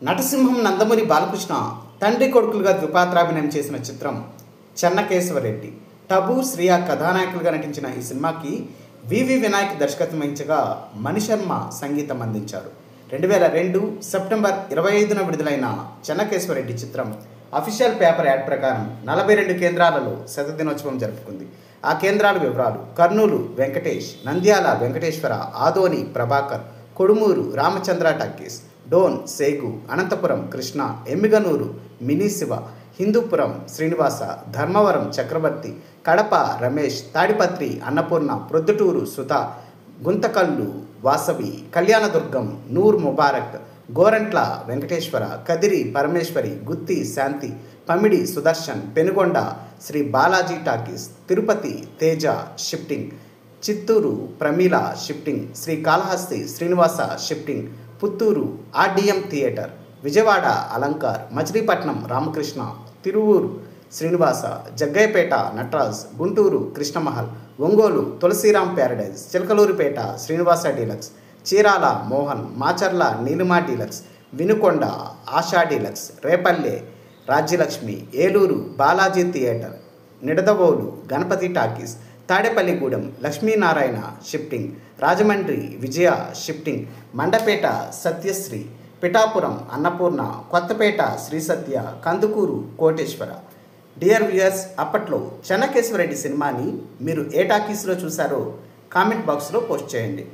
నటసింహం నందమూరి బాలకృష్ణ తండ్రి కొడుకులుగా ద్విపాత్రాభినయం చేసిన చిత్రం చెన్నకేశవరెడ్డి. టబు, శ్రియా కథానాయకులుగా నటించిన ఈ సినిమాకి వివి వినాయక్ దర్శకత్వం వహించగా మణిశర్మ సంగీతం అందించారు. 2002 సెప్టెంబర్ 25న విడుదలైన చెన్నకేశవరెడ్డి చిత్రం అఫీషియల్ పేపర్ యాడ్ ప్రకారం 42 కేంద్రాలలో శతదినోత్సవం జరుపుకుంది. ఆ కేంద్రాల వివరాలు: Kurnool Venkatesh, Nandyal Venkateswara, Adoni Prabhakar, Kodumur Ramachandra talkies, Dhone Segu, Anantapur Krishna, Emmiganur mini Shiva, Hindupur Srinivasa, Dharmavaram Chakravarthi, Kadapa Ramesh, Tadipatri Annapurna, Proddatur Sudha, Guntakal Vasavi, Kalyandurg Noor Mubarak, Gorantla Venkateswara, Kadiri Parameswari, Gooty Shanti, Pamidi Sudarshan, Penukonda Sri Balaji talkies, Tirupati Teja shifting, Chittoor Pramila shifting, Srikalahasti Srinivasa shifting, Puttur RDM theatre, Vijayawada Alankar, Machilipatnam Ramakrishna, Tiruvuru Srinivasa, Jaggayyapeta Nataraj, Guntur Krishna Mahal, Ongole Tulasiram paradise, Chilakaluripet Srinivasa deluxe, Chirala Mohan, Macherla Neelima deluxe, Vinukonda Asha deluxe, Repalle Rajyalakshmi, Eluru Balaji theatre, Nidadavolu Ganapathi talkies, Tadepalligudem Lakshminarayana shifting, Rajahmundry Vijaya shifting, Mandapeta Satyasri, Pithapuram Annapurna, Kothapeta Sri Satya, Kandukur Koteswara. Dear viewers, అప్పట్లో చెన్నకేశవరెడ్డి సినిమాని మీరు ఏ టాకీస్లో చూసారో కామెంట్ బాక్స్లో పోస్ట్ చేయండి.